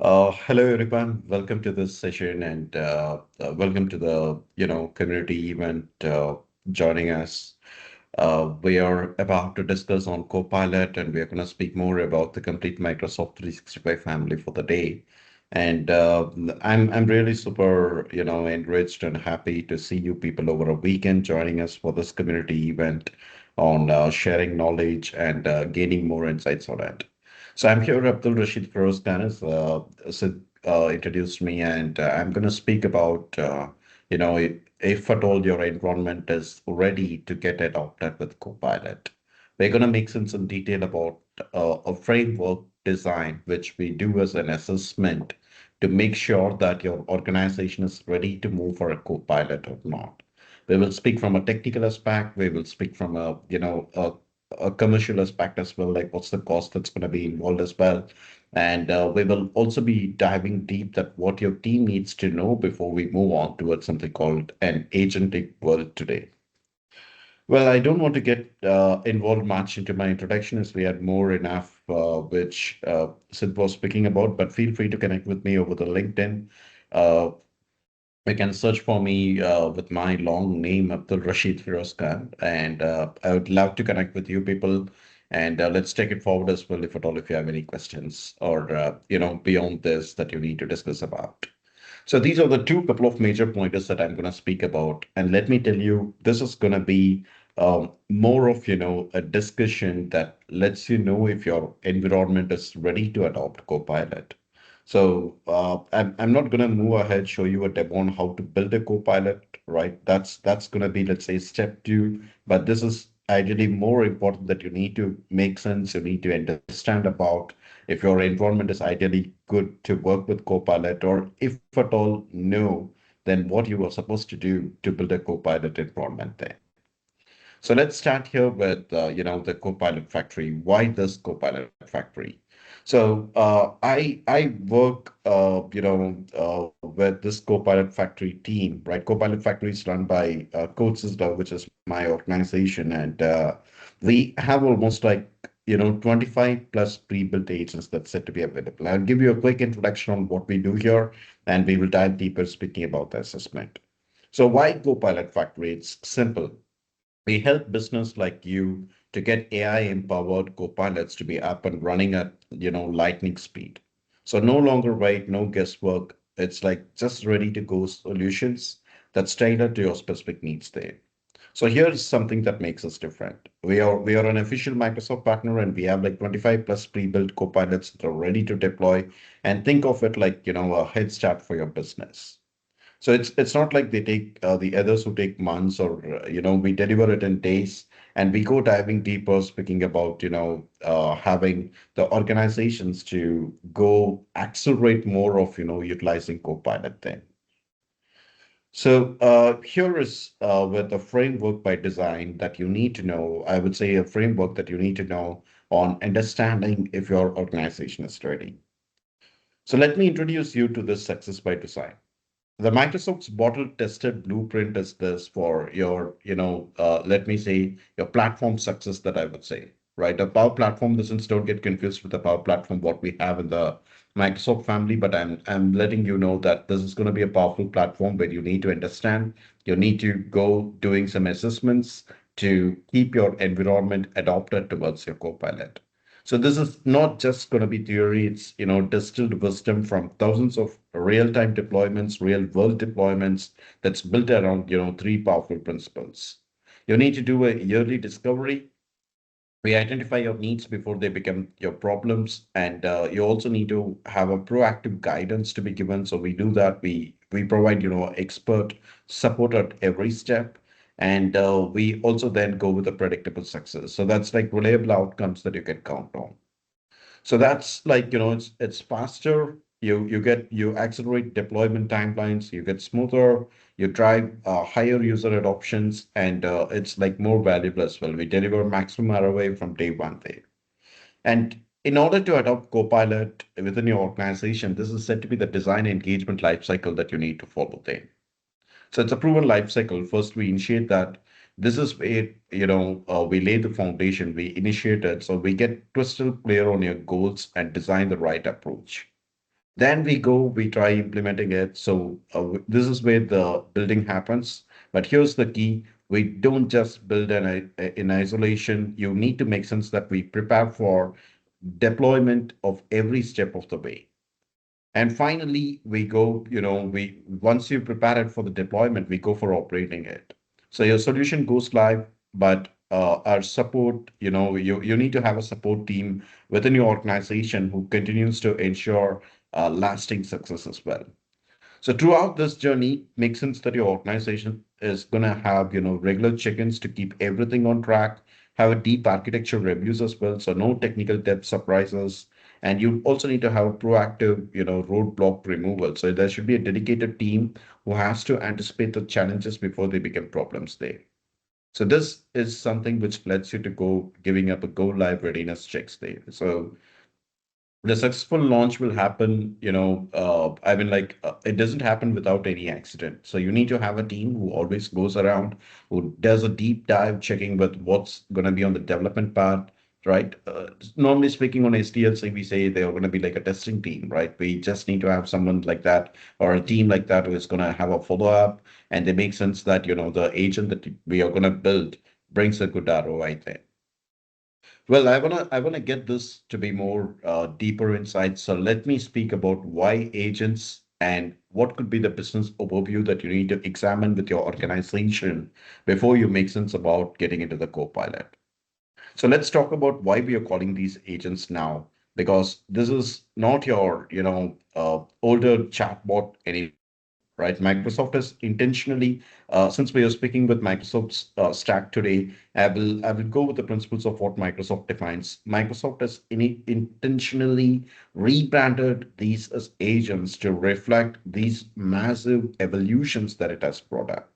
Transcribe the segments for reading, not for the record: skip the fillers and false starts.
Hello everyone. Welcome to this session and welcome to the community event joining us. We are about to discuss on Copilot and we are going to speak more about the complete Microsoft 365 family for the day. And I'm really super enriched and happy to see you people over a weekend joining us for this community event on sharing knowledge and gaining more insights on it. So I'm here, Abdul Rashid Feroz Khanis, Sid introduced me, and I'm going to speak about, if at all your environment is ready to get adopted with Copilot. We're going to make some detail about a framework design, which we do as an assessment to make sure that your organization is ready to move for a Copilot or not. We will speak from a technical aspect. We will speak from a commercial aspect as well, like what's the cost that's going to be involved as well. And we will also be diving deep that what your team needs to know before we move on towards something called an agentic world today. Well, I don't want to get involved much into my introduction as we had more enough, which Sid was speaking about, but feel free to connect with me over the LinkedIn. Uh, you can search for me with my long name, Abdul Rashid Firoz Khan, and I would love to connect with you people. And let's take it forward as well, if at all, if you have any questions or beyond this that you need to discuss about. So these are the two couple of major pointers that I'm going to speak about. And let me tell you, this is going to be more of, a discussion that lets you know if your environment is ready to adopt Copilot. So I'm not going to move ahead, show you a demo on how to build a Copilot, right? That's going to be, let's say, step two. But this is ideally more important that you need to make sense. You need to understand about if your environment is ideally good to work with Copilot, or if at all no, then what you are supposed to do to build a Copilot environment there. So let's start here with the Copilot Factory. Why this Copilot Factory? So I work with this Copilot Factory team, right? Copilot Factory is run by Code System, which is my organization, and we have almost like 25 plus pre-built agents that's set to be available. I'll give you a quick introduction on what we do here, and we will dive deeper speaking about the assessment. So why Copilot Factory? It's simple. We help business like you to get AI empowered copilots to be up and running at, lightning speed. So no longer wait, no guesswork. It's like just ready to go solutions that's tailored to your specific needs there. So here's something that makes us different. We are an official Microsoft partner and we have like 25 plus pre-built copilots that are ready to deploy, and think of it like, a head start for your business. So it's not like they take the others who take months, or we deliver it in days, and we go diving deeper, speaking about having the organizations to go accelerate more of utilizing Copilot then. So here is with a framework by design that you need to know. I would say a framework that you need to know on understanding if your organization is ready. So let me introduce you to this success by design. The Microsoft's bottle tested blueprint is this for your, let me say, your platform success that I would say, right? A Power Platform doesn't, don't get confused with the Power Platform, what we have in the Microsoft family, but I'm letting you know that this is going to be a powerful platform where you need to understand, you need to go doing some assessments to keep your environment adopted towards your Copilot. So this is not just going to be theory, it's distilled wisdom from thousands of real-time deployments, real-world deployments that's built around three powerful principles. You need to do a yearly discovery. We identify your needs before they become your problems, and you also need to have a proactive guidance to be given. So we do that. We provide expert support at every step, and we also then go with a predictable success. So that's like reliable outcomes that you can count on. So that's like, it's faster. You accelerate deployment timelines, you get smoother, you drive higher user adoptions, and it's like more valuable as well. We deliver maximum ROI from day one there. And in order to adopt Copilot within your organization, this is said to be the design engagement lifecycle that you need to follow there. So it's a proven life cycle. First, we initiate that. This is where, we lay the foundation, we initiate it. So we get crystal clear on your goals and design the right approach. Then we try implementing it. So this is where the building happens. But here's the key. We don't just build in isolation. You need to make sense that we prepare for deployment of every step of the way. And finally, we go, we once you prepare it for the deployment, we go for operating it. So your solution goes live, but our support, you need to have a support team within your organization who continues to ensure lasting success as well. So throughout this journey, make sense that your organization is going to have, regular check-ins to keep everything on track, have a deep architecture reviews as well, so no technical debt surprises. And you also need to have a proactive, roadblock removal. So there should be a dedicated team who has to anticipate the challenges before they become problems there. So this is something which lets you to go giving up a go live readiness checks there. So the successful launch will happen, it doesn't happen without any accident. So you need to have a team who always goes around, who does a deep dive checking with what's going to be on the development part, right? Normally speaking on SDLC, we say they're going to be like a testing team, right? We just need to have someone like that or a team like that who is going to have a follow-up, and they make sense that, the agent that we are going to build brings a good ROI there. Well, I wanna get this to be more deeper insight. So let me speak about why agents and what could be the business overview that you need to examine with your organization before you make sense about getting into the Copilot. So let's talk about why we are calling these agents now, because this is not your, older chatbot anymore, right? Microsoft is intentionally, since we are speaking with Microsoft's stack today, I will go with the principles of what Microsoft defines. Microsoft has intentionally rebranded these as agents to reflect these massive evolutions that it has brought up.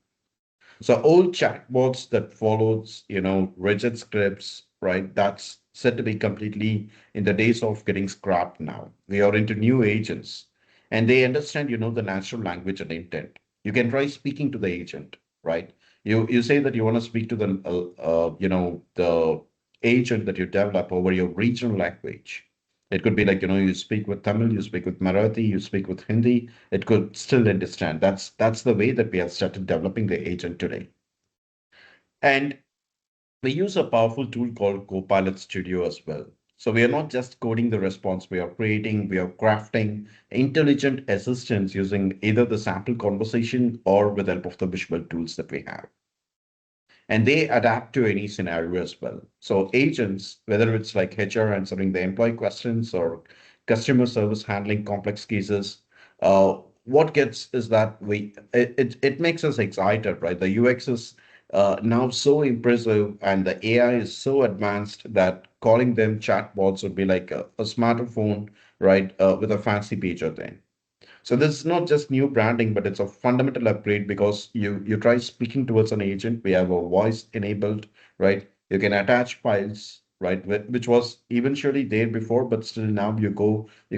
So old chatbots that follows, rigid scripts, right? That's said to be completely in the days of getting scrapped now. We are into new agents, and they understand, the natural language and intent. You can try speaking to the agent, right? You say that you want to speak to the agent that you develop over your regional language. It could be like, you speak with Tamil, you speak with Marathi, you speak with Hindi, it could still understand. That's the way that we have started developing the agent today. And we use a powerful tool called Copilot Studio as well. So we are not just coding the response, we are crafting intelligent assistants using either the sample conversation or with the help of the visual tools that we have, and they adapt to any scenario as well. So agents, whether it's like HR answering the employee questions or customer service handling complex cases, what gets is that it makes us excited, right? The UX is now so impressive and the AI is so advanced that calling them chatbots would be like a smartphone, right, with a fancy pager thing. So this is not just new branding, but it's a fundamental upgrade because you try speaking towards an agent. We have a voice enabled, right? You can attach files, right? Which was eventually there before, but still now you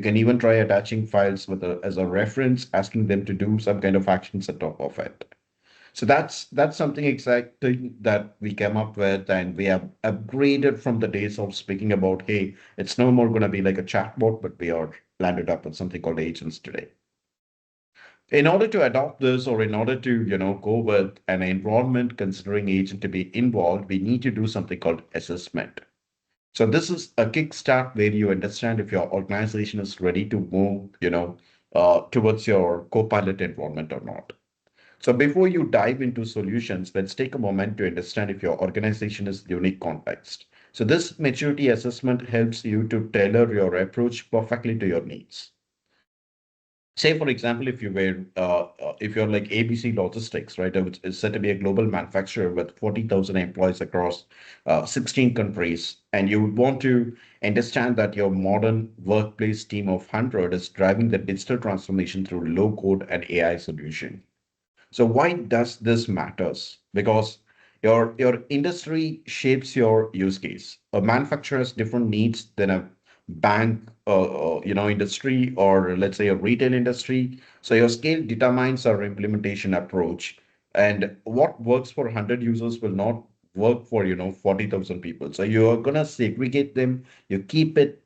can even try attaching files with as a reference, asking them to do some kind of actions on top of it. So that's something exactly that we came up with, and we have upgraded from the days of speaking about, hey, it's no more going to be like a chatbot, but we are landed up with something called agents today. In order to adopt this, or in order to, go with an environment considering agent to be involved, we need to do something called assessment. So this is a kickstart where you understand if your organization is ready to move, towards your Copilot environment or not. So before you dive into solutions, let's take a moment to understand if your organization is unique context. So this maturity assessment helps you to tailor your approach perfectly to your needs. Say for example, if you're like ABC Logistics, right, which is said to be a global manufacturer with 40,000 employees across 16 countries, and you would want to understand that your modern workplace team of 100 is driving the digital transformation through low code and AI solution. So why does this matters? Because your industry shapes your use case. A manufacturer has different needs than a bank, industry, or let's say a retail industry. So your scale determines our implementation approach, and what works for 100 users will not work for 40,000 people. So you are gonna segregate them. You keep it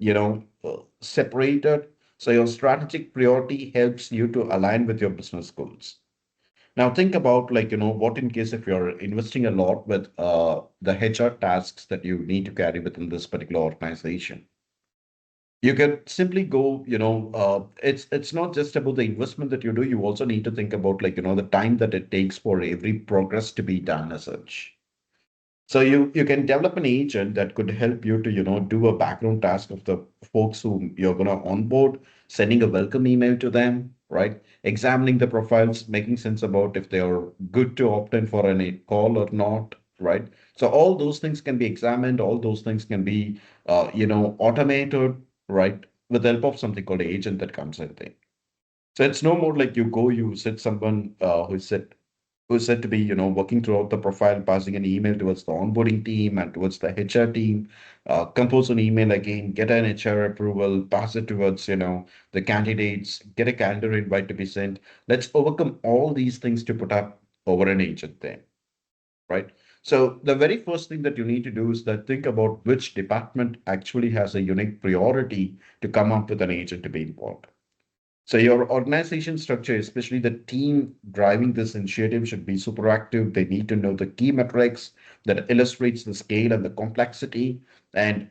separated So your strategic priority helps you to align with your business goals. Now think about like, what in case if you're investing a lot with the HR tasks that you need to carry within this particular organization. You can simply go, it's not just about the investment that you do. You also need to think about like, the time that it takes for every progress to be done as such. So you can develop an agent that could help you to, do a background task of the folks who you're gonna onboard, sending a welcome email to them, right? Examining the profiles, making sense about if they are good to opt in for any call or not, right? So all those things can be examined, all those things can be automated, right? With the help of something called agent that comes in there. So it's no more like you go, you set someone who's said to be, working throughout the profile, passing an email towards the onboarding team and towards the HR team, compose an email again, get an HR approval, pass it towards, the candidates, get a calendar invite to be sent. Let's overcome all these things to put up over an agent there, right? So the very first thing that you need to do is that think about which department actually has a unique priority to come up with an agent to be involved. So your organization structure, especially the team driving this initiative, should be super active. They need to know the key metrics that illustrates the scale and the complexity. And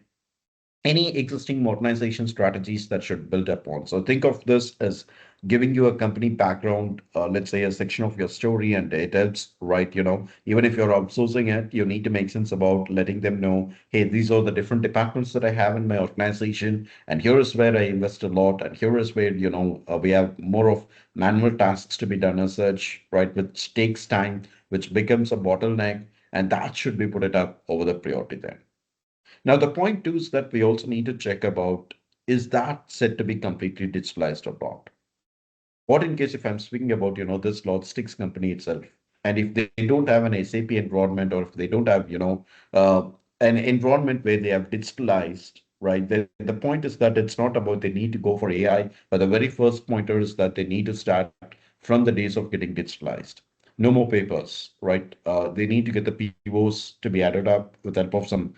any existing modernization strategies that should build upon. So think of this as giving you a company background, let's say a section of your story, and it helps, right? Even if you're outsourcing it, you need to make sense about letting them know, hey, these are the different departments that I have in my organization, and here is where I invest a lot, and here is where, we have more of manual tasks to be done as such, right? Which takes time, which becomes a bottleneck, and that should be put it up over the priority there. Now, the point too is that we also need to check about, is that set to be completely digitalized or not? What in case if I'm speaking about, this logistics company itself, and if they don't have an SAP environment, or if they don't have, an environment where they have digitalized, right? The point is that it's not about they need to go for AI, but the very first pointer is that they need to start from the days of getting digitalized. No more papers, right? They need to get the POs to be added up with the help of some,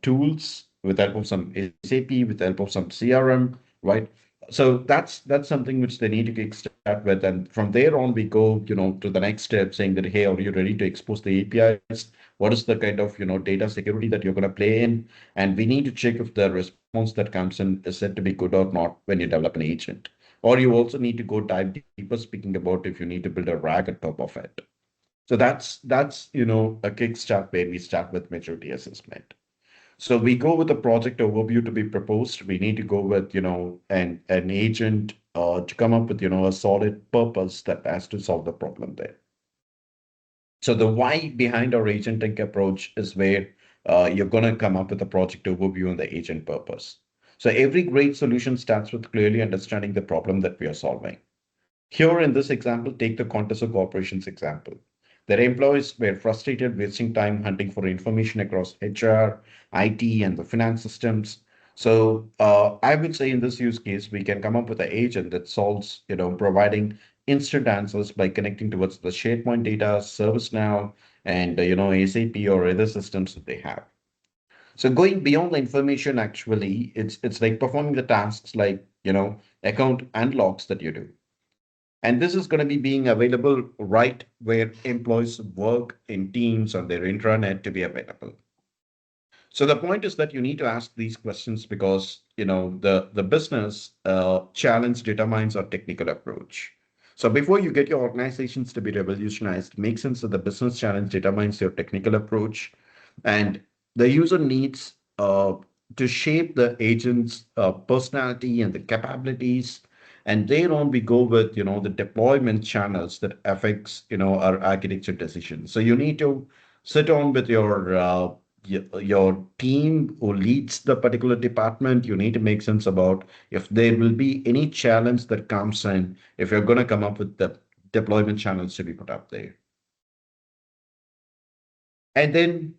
tools, with the help of some SAP, with the help of some CRM, right? So that's something which they need to kickstart with, and from there on we go, to the next step, saying that, hey, are you ready to expose the APIs? What is the kind of, data security that you're going to play in? And we need to check if the response that comes in is said to be good or not when you develop an agent. Or you also need to go dive deeper, speaking about if you need to build a RAG on top of it. So that's a kickstart where we start with maturity assessment. So we go with a project overview to be proposed. We need to go with, an agent to come up with, a solid purpose that has to solve the problem there. So the why behind our agentic approach is where you're going to come up with a project overview and the agent purpose. So every great solution starts with clearly understanding the problem that we are solving. Here in this example, take the Contoso Corporation's example. Their employees were frustrated, wasting time hunting for information across HR, IT, and the finance systems. So I would say in this use case, we can come up with an agent that solves, providing instant answers by connecting towards the SharePoint data, ServiceNow, and SAP or other systems that they have. So going beyond the information, actually, it's like performing the tasks like account and logs that you do. And this is going to be being available right where employees work in teams on their intranet to be available. So the point is that you need to ask these questions because the business challenge determines our technical approach. So before you get your organizations to be revolutionized, make sense that the business challenge determines your technical approach, and the user needs to shape the agent's personality and the capabilities. And thereon we go with the deployment channels that affects our architecture decisions. So you need to sit on with your team who leads the particular department. You need to make sense about if there will be any challenge that comes in, if you're going to come up with the deployment channels to be put up there. And then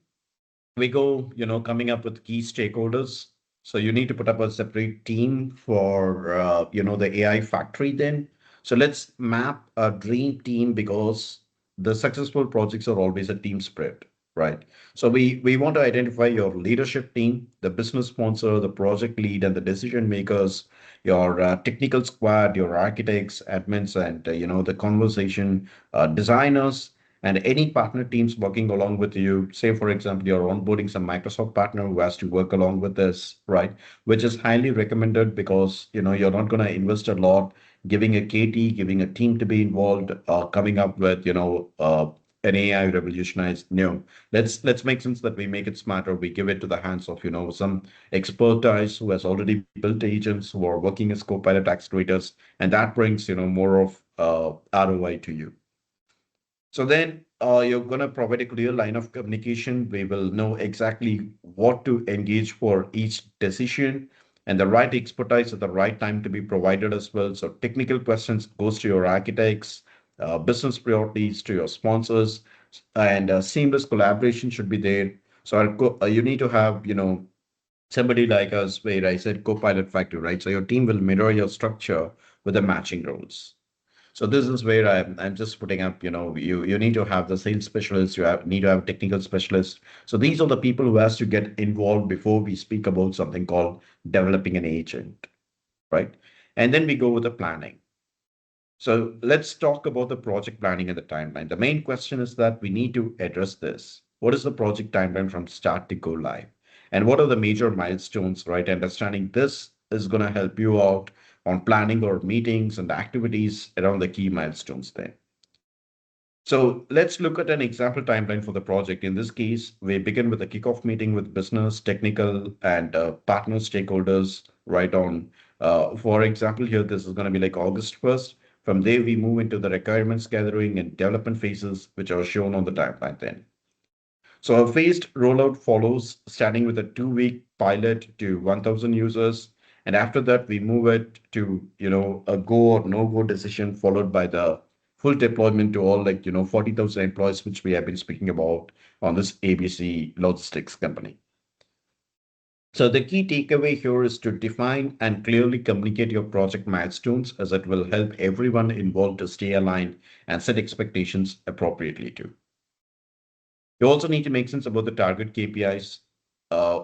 we go, coming up with key stakeholders. So you need to put up a separate team for, the AI factory then. So let's map a dream team because the successful projects are always a team spread, right? So we want to identify your leadership team, the business sponsor, the project lead, and the decision makers. your technical squad, your architects, admins, and the conversation designers, and any partner teams working along with you. Say, for example, you're onboarding some Microsoft partner who has to work along with this, right? Which is highly recommended because you're not going to invest a lot giving a KT, giving a team to be involved, coming up with an AI revolutionized. No, let's make sense that we make it smarter. We give it to the hands of some expertise who has already built agents who are working as Copilot accelerators, and that brings more of ROI to you. So then you're going to provide a clear line of communication. We will know exactly what to engage for each decision and the right expertise at the right time to be provided as well. So technical questions goes to your architects, business priorities to your sponsors, and seamless collaboration should be there. So you need to have, somebody like us where I said Copilot-Factory, right? So your team will mirror your structure with the matching roles. So this is where I'm just putting up, you need to have the sales specialists, need to have technical specialists. So these are the people who has to get involved before we speak about something called developing an agent, right? And then we go with the planning. So let's talk about the project planning and the timeline. The main question is that we need to address this. What is the project timeline from start to go live? And what are the major milestones, right? Understanding this is going to help you out on planning or meetings and activities around the key milestones then. So let's look at an example timeline for the project. In this case, we begin with a kickoff meeting with business, technical, and partner stakeholders right on. For example, here, this is going to be like August 1st. From there, we move into the requirements gathering and development phases, which are shown on the timeline then. So a phased rollout follows, starting with a 2-week pilot to 1,000 users. And after that, we move it to, a go or no go decision, followed by the full deployment to all 40,000 employees, which we have been speaking about on this ABC logistics company. So the key takeaway here is to define and clearly communicate your project milestones as it will help everyone involved to stay aligned and set expectations appropriately too. You also need to make sense about the target KPIs.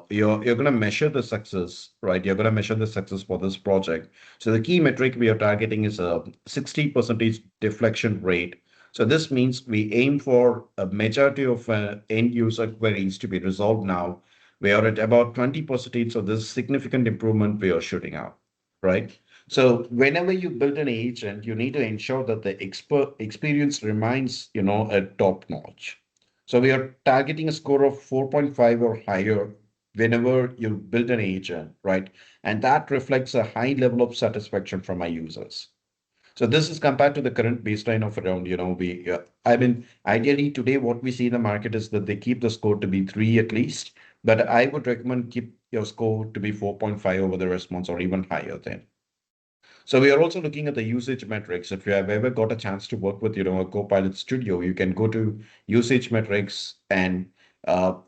You're going to measure the success, right? You're going to measure the success for this project. So the key metric we are targeting is a 60% deflection rate. So this means we aim for a majority of end user queries to be resolved now. We are at about 20%, so this is significant improvement we are shooting out, right? So whenever you build an agent, you need to ensure that the experience remains, a top notch. So we are targeting a score of 4.5 or higher whenever you build an agent, right? And that reflects a high level of satisfaction from our users. So this is compared to the current baseline of around, I mean, ideally today what we see in the market is that they keep the score to be 3 at least, but I would recommend keep your score to be 4.5 over the response or even higher then. So we are also looking at the usage metrics. If you have ever got a chance to work with, a Copilot Studio, you can go to usage metrics and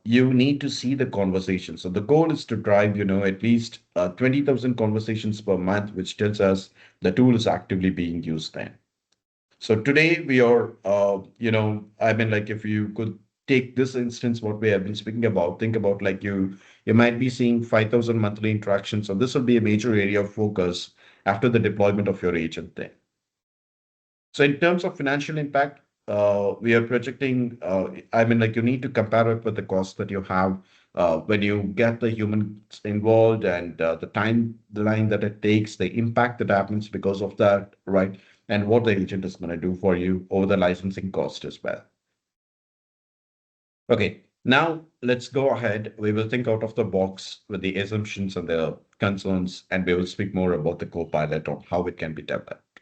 you need to see the conversation. So the goal is to drive, at least 20,000 conversations per month, which tells us the tool is actively being used then. So today we are, I mean, like if you could take this instance, what we have been speaking about, think about like you might be seeing 5,000 monthly interactions. So this will be a major area of focus after the deployment of your agent there. So in terms of financial impact, we are projecting, I mean, like you need to compare it with the cost that you have when you get the humans involved and the timeline that it takes, the impact that happens because of that, right? And what the agent is going to do for you over the licensing cost as well. Okay, now let's go ahead. We will think out of the box with the assumptions and the concerns, and we will speak more about the Copilot on how it can be developed.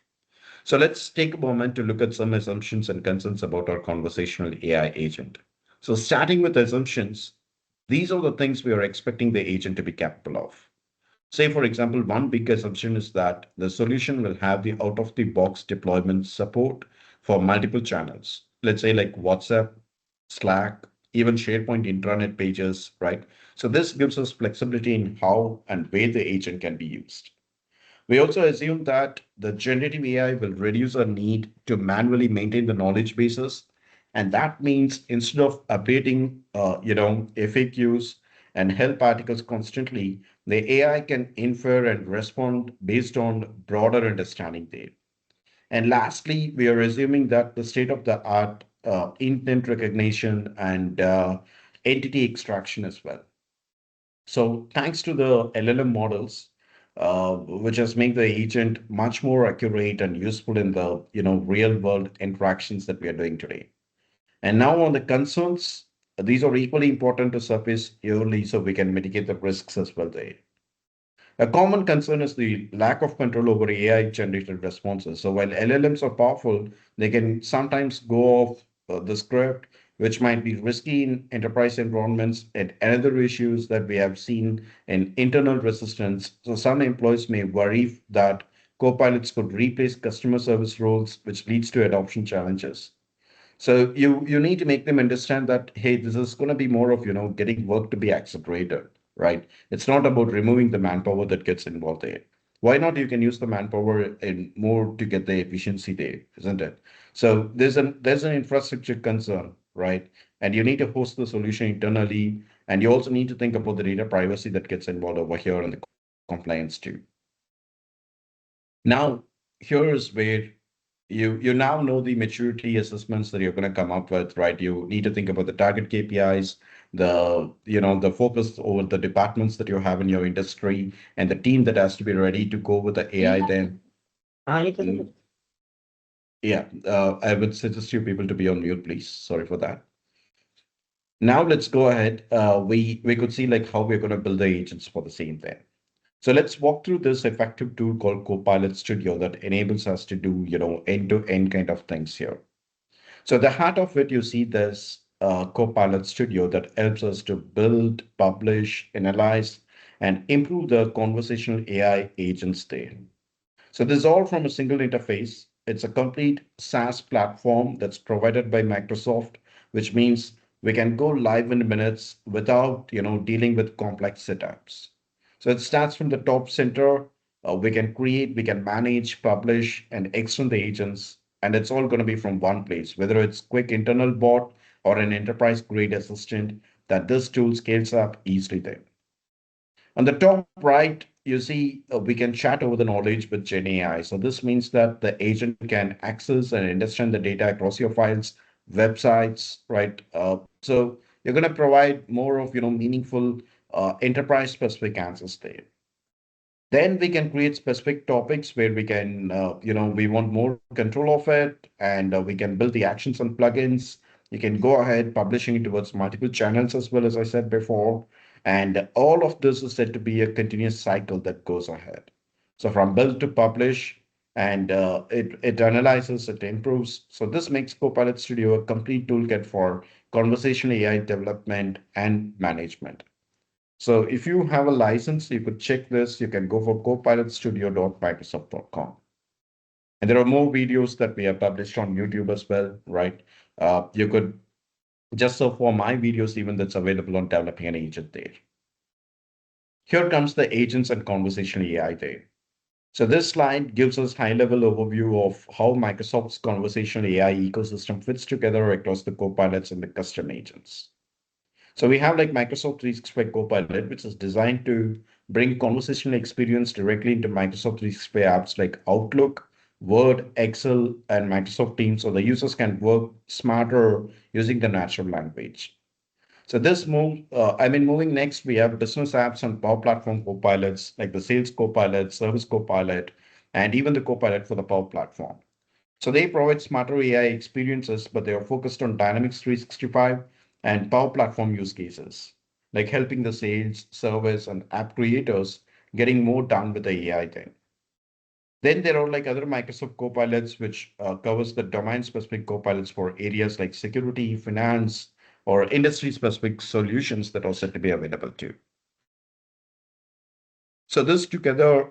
So let's take a moment to look at some assumptions and concerns about our conversational AI agent. So starting with assumptions, these are the things we are expecting the agent to be capable of. Say, for example, one big assumption is that the solution will have the out-of-the-box deployment support for multiple channels. Let's say like WhatsApp, Slack, even SharePoint intranet pages, right? So this gives us flexibility in how and where the agent can be used. We also assume that the generative AI will reduce our need to manually maintain the knowledge bases. And that means instead of updating, FAQs and help articles constantly, The AI can infer and respond based on broader understanding there. And lastly, we are assuming that the state of the art intent recognition and entity extraction as well. So thanks to the LLM models, which has made the agent much more accurate and useful in the real world interactions that we are doing today. And now on the concerns, these are equally important to surface early so we can mitigate the risks as well there. A common concern is the lack of control over AI generated responses. So while LLMs are powerful, they can sometimes go off the script, which might be risky in enterprise environments. And another issues that we have seen in internal resistance. So some employees may worry that copilots could replace customer service roles, which leads to adoption challenges. So you need to make them understand that, hey, this is going to be more of, getting work to be accelerated, right? It's not about removing the manpower that gets involved there. Why not you can use the manpower in more to get the efficiency there, isn't it? So there's an infrastructure concern, right? And you need to host the solution internally, and you also need to think about the data privacy that gets involved over here and the compliance too. Now, here's where you now know the maturity assessments that you're going to come up with, right? You need to think about the target KPIs, the focus over the departments that you have in your industry, and the team that has to be ready to go with the AI. Then, mm, yeah, I would suggest you people to be on mute, please. Sorry for that. Now let's go ahead. We could see like how we're going to build the agents for the same thing. So let's walk through this effective tool called Copilot Studio that enables us to do, end-to-end kind of things here. So the heart of it, you see this Copilot Studio that helps us to build, publish, analyze, and improve the conversational AI agents there. So this is all from a single interface. It's a complete SaaS platform that's provided by Microsoft, which means we can go live in minutes without, dealing with complex setups. So it starts from the top center. We can create, we can manage, publish, and extend the agents, and it's all going to be from one place, whether it's quick internal bot or an enterprise grade assistant that this tool scales up easily there. On the top right, you see we can chat over the knowledge with Gen AI. So this means that the agent can access and understand the data across your files, websites, right? So you're going to provide more of meaningful enterprise specific answers there. Then we can create specific topics where we can, we want more control of it, and we can build the actions and plugins. You can go ahead publishing it towards multiple channels as well, as I said before. And all of this is said to be a continuous cycle that goes ahead. So from build to publish, and it analyzes, it improves. So this makes Copilot Studio a complete toolkit for conversational AI development and management. So if you have a license, you could check this. You can go for copilotstudio.microsoft.com. And there are more videos that we have published on YouTube as well, right? You could just search for my videos, even that's available on developing an agent there. Here comes the agents and conversational AI there. So this slide gives us high-level overview of how Microsoft's conversational AI ecosystem fits together across the copilots and the custom agents. So we have like Microsoft 365 Copilot, which is designed to bring conversational experience directly into Microsoft 365 apps like Outlook, Word, Excel, and Microsoft Teams, so the users can work smarter using the natural language. So this move, moving next, we have business apps and Power Platform Copilots like the Sales Copilot, Service Copilot, and even the Copilot for the Power Platform. So they provide smarter AI experiences, but they are focused on Dynamics 365 and Power Platform use cases, like helping the sales, service, and app creators getting more done with the AI thing. Then there are like other Microsoft Copilots, which covers the domain-specific Copilots for areas like security, finance, or industry-specific solutions that are said to be available too. So this together,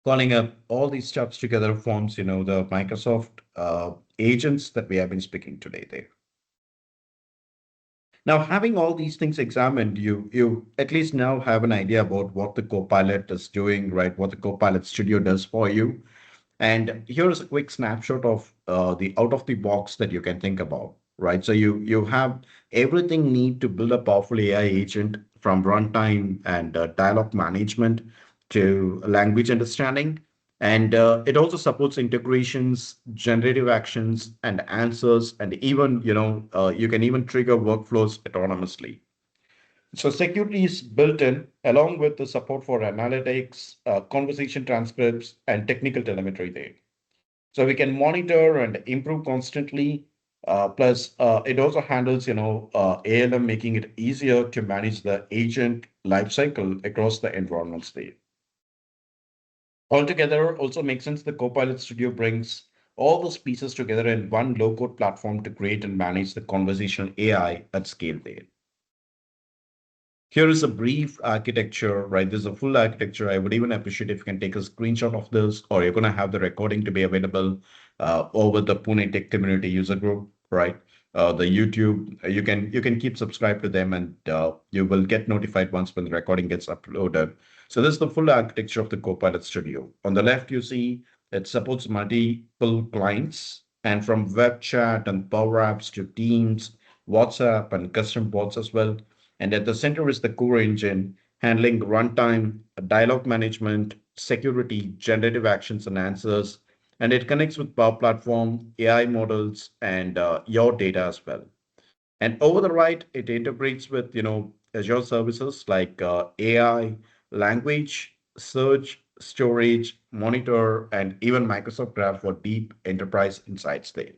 calling up all these stuffs together forms, the Microsoft agents that we have been speaking today there. Now, having all these things examined, you at least now have an idea about what the Copilot is doing, right? What the Copilot Studio does for you. And here's a quick snapshot of the out of the box that you can think about. right? So you have everything need to build a powerful AI agent from runtime and dialogue management to language understanding. And it also supports integrations, generative actions, and answers, and even, you can even trigger workflows autonomously. So security is built in along with the support for analytics, conversation transcripts, and technical telemetry there. So we can monitor and improve constantly. Plus, it also handles, ALM, making it easier to manage the agent lifecycle across the environment state. Altogether, also makes sense the Copilot Studio brings all those pieces together in one low-code platform to create and manage the conversational AI at scale there. Here is a brief architecture, right? This is a full architecture. I would even appreciate if you can take a screenshot of this, or you're going to have the recording to be available over the Pune Tech Community User Group, right? The YouTube, you can keep subscribed to them, and you will get notified once when the recording gets uploaded. So this is the full architecture of the Copilot Studio. On the left, you see it supports multiple clients, and from web chat and Power Apps to Teams, WhatsApp, and custom bots as well. And at the center is the core engine handling runtime, dialogue management, security, generative actions and answers. And it connects with Power Platform, AI models, and your data as well. And over the right, it integrates with, Azure services like AI, language, search, storage, monitor, and even Microsoft Graph for deep enterprise insights there.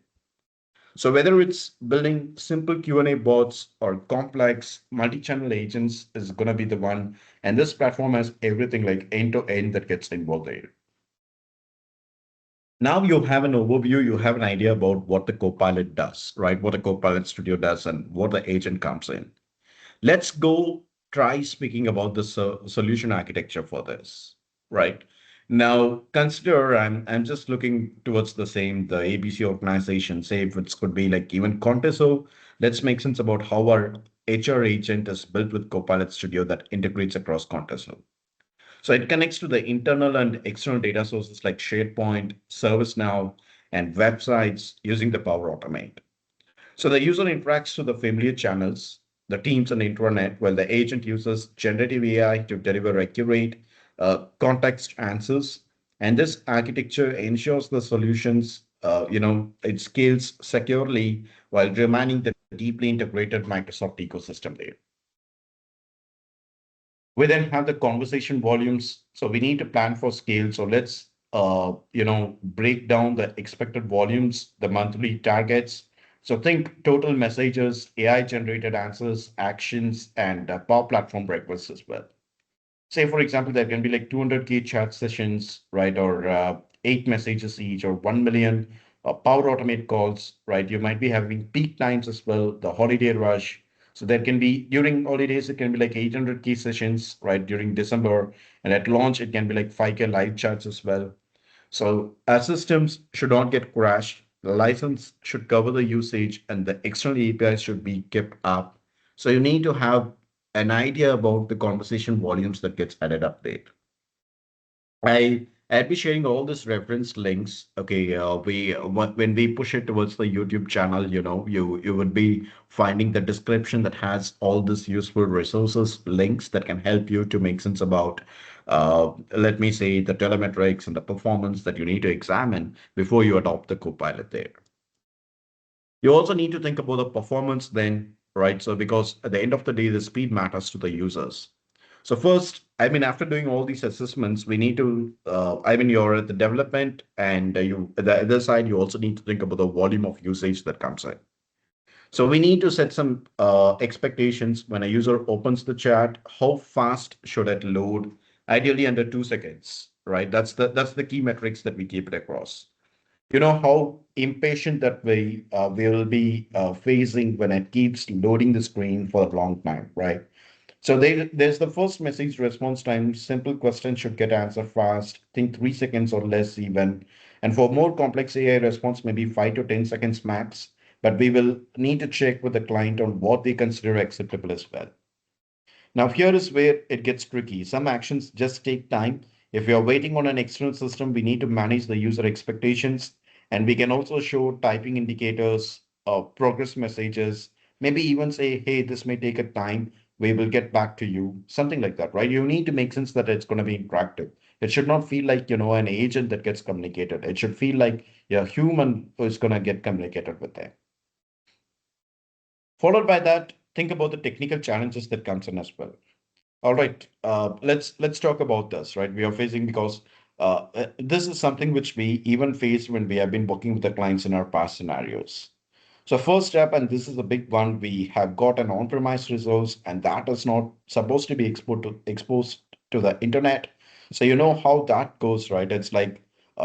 So whether it's building simple Q&A bots or complex multi-channel agents is going to be the one. And this platform has everything like end to end that gets involved there. Now you have an overview, you have an idea about what the Copilot does, right? What the Copilot Studio does and what the agent comes in. Let's go try speaking about the solution architecture for this, right? Now, consider I'm just looking towards the same, the ABC organization, say if it could be like even Conteso, let's make sense about how our HR agent is built with Copilot Studio that integrates across Conteso. So it connects to the internal and external data sources like SharePoint, ServiceNow, and websites using the Power Automate. So the user interacts to the familiar channels, the Teams and intranet, while the agent uses generative AI to deliver accurate context answers. And this architecture ensures the solutions, it scales securely while remaining the deeply integrated Microsoft ecosystem there. We then have the conversation volumes. So we need to plan for scale. So let's, break down the expected volumes, the monthly targets. So think total messages, AI generated answers, actions, and Power Platform requests as well. Say, for example, there can be like 200K chat sessions, right? Or 8 messages each, or 1 million Power Automate calls, right? You might be having peak times as well, the holiday rush. So there can be during holidays, it can be like 800K sessions, right? During December. And at launch, it can be like 5K live chats as well. So our systems should not get crashed. The license should cover the usage and the external APIs should be kept up. So you need to have an idea about the conversation volumes that gets added up there. I'd be sharing all these reference links. Okay, when we push it towards the YouTube channel, you would be finding the description that has all these useful resources, links that can help you to make sense about, let me say, the telemetrics and the performance that you need to examine before you adopt the Copilot there. You also need to think about the performance then, right? So because at the end of the day, the speed matters to the users. So first, I mean, after doing all these assessments, we need to, you're at the development and the other side, you also need to think about the volume of usage that comes in. So we need to set some expectations when a user opens the chat. How fast should it load? Ideally under 2 seconds, right? That's the key metrics that we keep it across. You know how impatient that we will be facing when it keeps loading the screen for a long time, right? So there's the first message response time. Simple questions should get answered fast. Think 3 seconds or less even. And for more complex AI response, maybe 5 to 10 seconds max. But we will need to check with the client on what they consider acceptable as well. Now, here is where it gets tricky. Some actions just take time. If we are waiting on an external system, we need to manage the user expectations. And we can also show typing indicators, progress messages, maybe even say, hey, this may take a time. We will get back to you, something like that, right? You need to make sense that it's going to be interactive. It should not feel like, an agent that gets communicated. It should feel like a human who is going to get communicated with them. Followed by that, think about the technical challenges that comes in as well. All right, let's talk about this, right? We are facing because this is something which we even faced when we have been working with the clients in our past scenarios. So first step, and this is a big one, we have got an on-premise resource, and that is not supposed to be exposed to the internet. So you know how that goes, right? It's like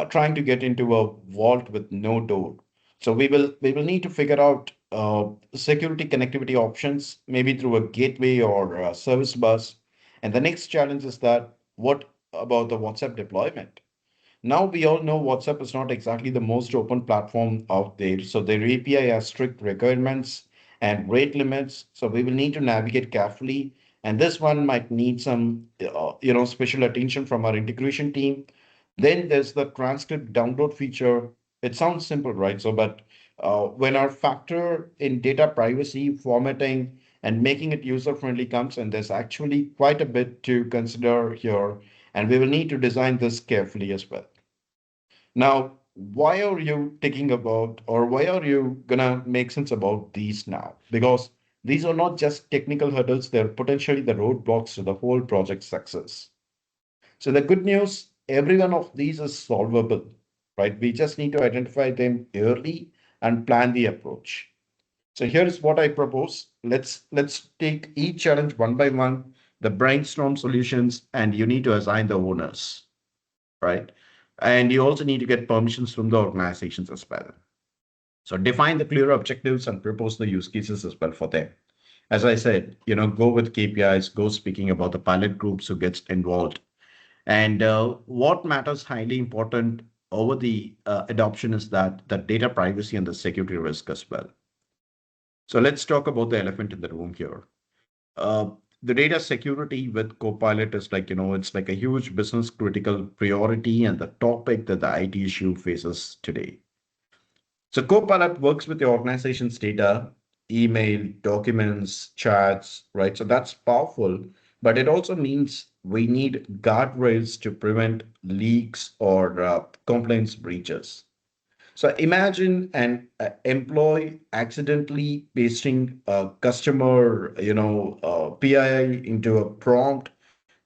trying to get into a vault with no door. So we will need to figure out security connectivity options, maybe through a gateway or a service bus. And the next challenge is that what about the WhatsApp deployment? Now we all know WhatsApp is not exactly the most open platform out there. So their API has strict requirements and rate limits. So we will need to navigate carefully. And this one might need some, special attention from our integration team. Then there's the transcript download feature. It sounds simple, right? So, but when our factor in data privacy, formatting, and making it user friendly comes, and there's actually quite a bit to consider here. And we will need to design this carefully as well. Now, why are you thinking about, or why are you gonna make sense about these now? Because these are not just technical hurdles, they're potentially the roadblocks to the whole project success. So the good news, every one of these is solvable, right? We just need to identify them early and plan the approach. So here's what I propose. Let's take each challenge one by one, the brainstorm solutions, and you need to assign the owners, right? And you also need to get permissions from the organizations as well. So define the clear objectives and propose the use cases as well for them. As I said, go with KPIs, go speaking about the pilot groups who gets involved. And what matters highly important over the adoption is that the data privacy and the security risk as well. So let's talk about the elephant in the room here. Uh, the data security with Copilot is like, it's like a huge business critical priority and the topic that the IT issue faces today. So Copilot works with the organization's data, email, documents, chats, right? So that's powerful, but it also means we need guardrails to prevent leaks or complaints breaches. So imagine an employee accidentally pasting a customer, PII into a prompt.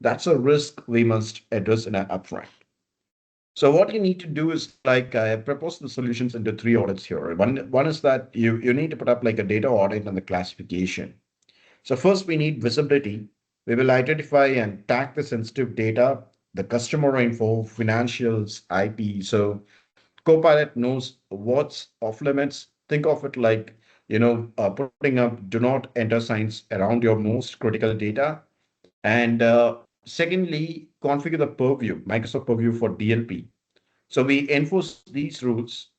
That's a risk we must address in an upfront. So what you need to do is like I propose the solutions into three audits here. One is that you need to put up like a data audit and the classification. So first we need visibility. We will identify and tag the sensitive data, the customer info, financials, IP. So Copilot knows what's off limits. Think of it like, putting up do not enter signs around your most critical data. And secondly, configure the purview, Microsoft Purview for DLP. So we enforce these rules.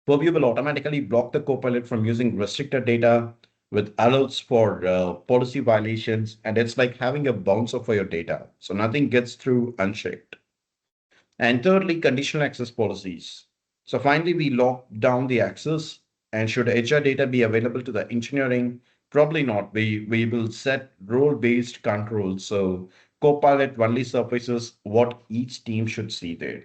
Purview will automatically block the Copilot from using restricted data with alerts for policy violations. And it's like having a bouncer for your data. So nothing gets through unchecked. And thirdly, conditional access policies. So finally, we lock down the access. And should HR data be available to the engineering? Probably not. We will set role-based controls. So Copilot only surfaces what each team should see there.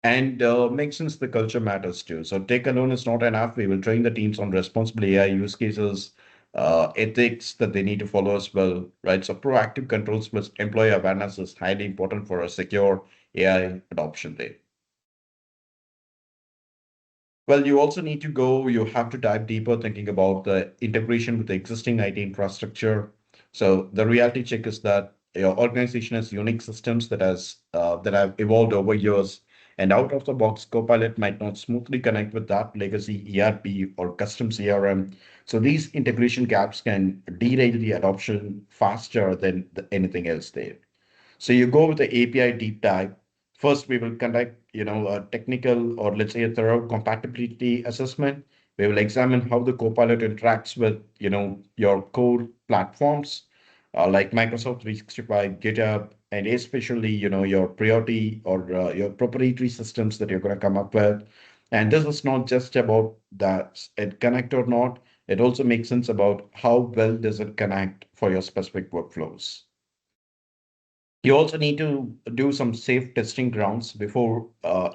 And makes sense the culture matters too. So tech alone is not enough. We will train the teams on responsible AI use cases, ethics that they need to follow as well, right? So proactive controls plus employee awareness is highly important for a secure AI adoption there. Well, you also need to you have to dive deeper thinking about the integration with the existing IT infrastructure. So the reality check is that your organization has unique systems that have evolved over years. And out of the box, Copilot might not smoothly connect with that legacy ERP or custom CRM. So these integration gaps can derail the adoption faster than anything else there. So you go with the API deep dive. First, we will conduct, a technical or let's say a thorough compatibility assessment. We will examine how the Copilot interacts with, your core platforms like Microsoft 365, GitHub, and especially, your priority or your proprietary systems that you're going to come up with. And this is not just about that it connect or not. It also makes sense about how well does it connect for your specific workflows. You also need to do some safe testing grounds before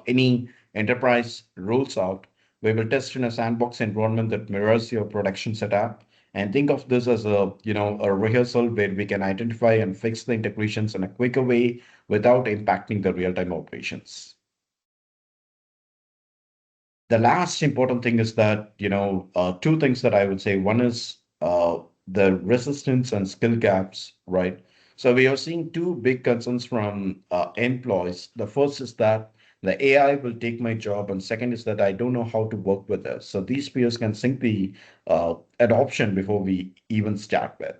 any enterprise rolls out. We will test in a sandbox environment that mirrors your production setup. And think of this as a rehearsal where we can identify and fix the integrations in a quicker way without impacting the real-time operations. The last important thing is that, two things that I would say. One is the resistance and skill gaps, right? So we are seeing two big concerns from employees. The first is that the AI will take my job, and second is that I don't know how to work with it. So these peers can sink the adoption before we even start with.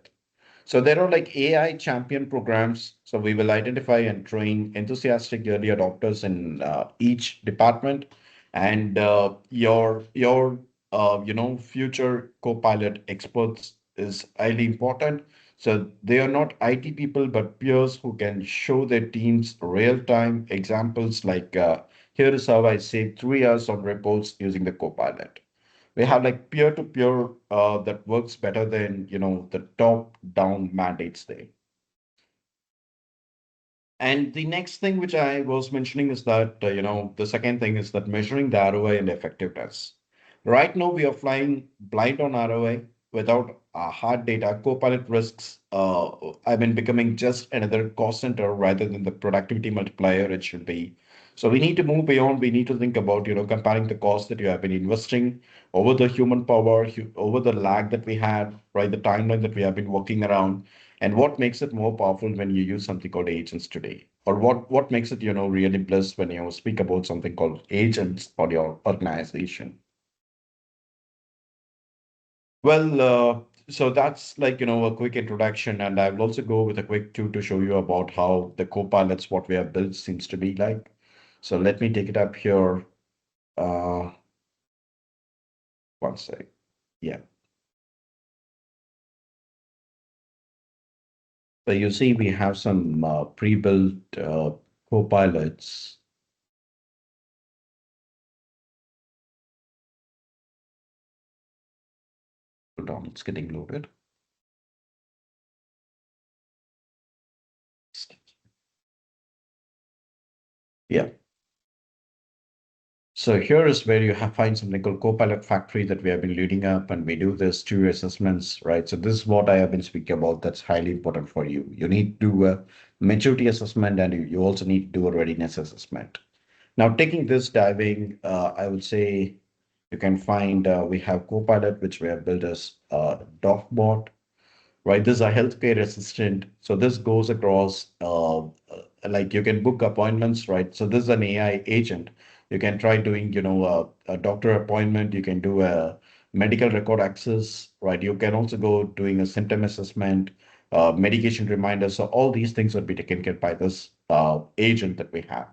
So there are like AI champion programs. So we will identify and train enthusiastic early adopters in each department, and your future Copilot experts is highly important. So they are not IT people, but peers who can show their teams real-time examples like here is how I saved 3 hours on reports using the Copilot. We have like peer-to-peer that works better than the top-down mandates there. And the next thing which I was mentioning is that, the second thing is that measuring the ROI and effectiveness. Right now, we are flying blind on ROI without hard data. Copilot risks, I mean, becoming just another cost center rather than the productivity multiplier it should be. So we need to move beyond. We need to think about, comparing the cost that you have been investing over the human power, over the lag that we had, right? The timeline that we have been working around, and what makes it more powerful when you use something called agents today? Or what makes it, really bliss when you speak about something called agents for your organization? Well, so that's like, a quick introduction, and I will also go with a quick two to show you about how the co-pilots, what we have built seems to be like. So let me take it up here. Uh, One sec. Yeah. So you see, we have some pre-built co-pilots. Hold on, it's getting loaded. Yeah. So here is where you have find something called Copilot-Factory that we have been leading up, and we do this two assessments, right? So this is what I have been speaking about. That's highly important for you. You need to do a maturity assessment, and you also need to do a readiness assessment. Now, taking this diving, I would say you can find we have Copilot, which we have built as DocBot, right? This is a healthcare assistant. So this goes across, like you can book appointments, right? So this is an AI agent. You can try doing, a doctor appointment. You can do a medical record access, right? You can also go doing a symptom assessment, medication reminder. So all these things would be taken care by this agent that we have.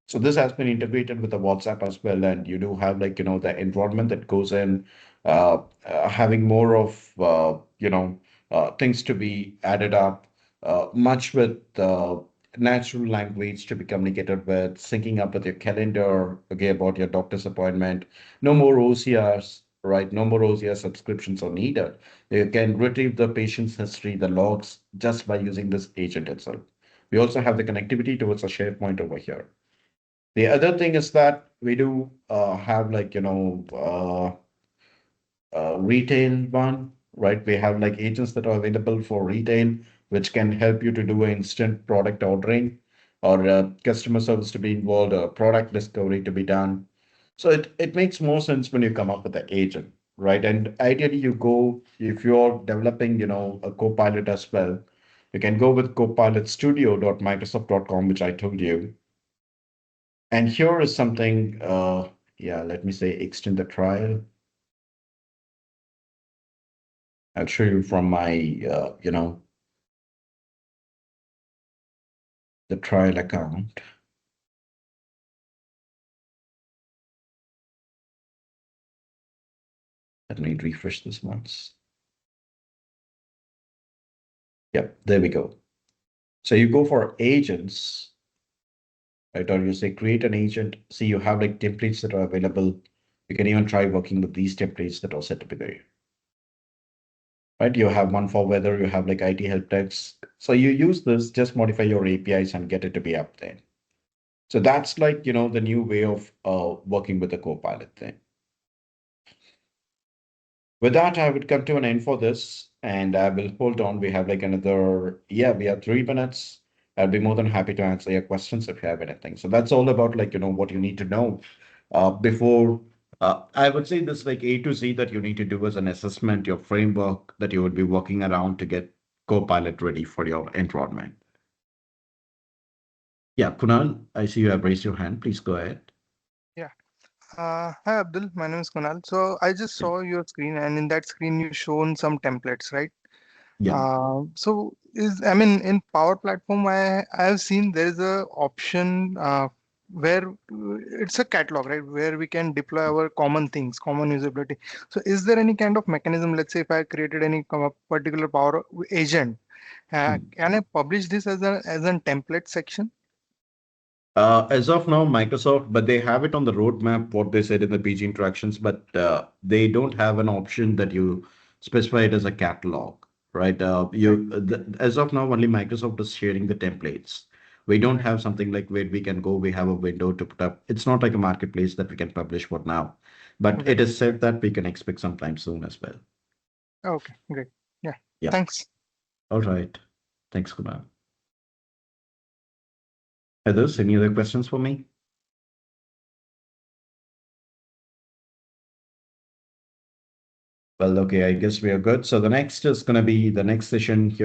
So this has been integrated with the WhatsApp as well, and you do have like the environment that goes in, having more of things to be added up, much with natural language to be communicated with, syncing up with your calendar, okay, about your doctor's appointment. No more OCRs, right? No more OCR subscriptions are needed. You can retrieve the patient's history, the logs, just by using this agent itself. We also have the connectivity towards a SharePoint over here. The other thing is that we do have like, retail one, right? We have like agents that are available for retail, which can help you to do instant product ordering or customer service to be involved, or product discovery to be done. So it makes more sense when you come up with the agent, right? And ideally you go, if you're developing, a Copilot as well, you can go with copilotstudio.microsoft.com, which I told you. And here is something, yeah, let me say extend the trial. I'll show you from my, the trial account. Let me refresh this once. Yep, there we go. So you go for agents. right? Or you say create an agent. See, you have like templates that are available. You can even try working with these templates that are set to be there, right? You have one for weather, you have like IT help desk. So you use this, just modify your APIs and get it to be up there. So that's like, the new way of working with the Copilot thing. With that, I would come to an end for this, and I will hold on. We have like another, yeah, we have 3 minutes. I'll be more than happy to answer your questions if you have anything. So that's all about like, what you need to know before. I would say this like A to Z that you need to do as an assessment, your framework that you would be working around to get Copilot ready for your environment. Yeah, Kunal, I see you have raised your hand. Please go ahead. Yeah. Hi Abdul, my name is Kunal. So I just Yeah. saw your screen, and in that screen you shown some templates, right? Yeah. So I mean, in Power Platform, I have seen there is a option where it's a catalog, right? Where we can deploy our common things, common usability. So is there any kind of mechanism? Let's say if I created any particular Power agent, can I publish this as a template section? As of now, Microsoft, but they have it on the roadmap, what they said in the PG interactions, but they don't have an option that you specify it as a catalog, right? Right, As of now, only Microsoft is sharing the templates. We don't right, have something like where we can go, we have a window to put up. It's not like a marketplace that we can publish for now, but it right. is said that we can expect sometime soon as well. Okay, great. Yeah, Yeah. thanks. All right. Thanks, Kumar. Others, any other questions for me? Well, okay, I guess we are good. So the next is going to be the next session here.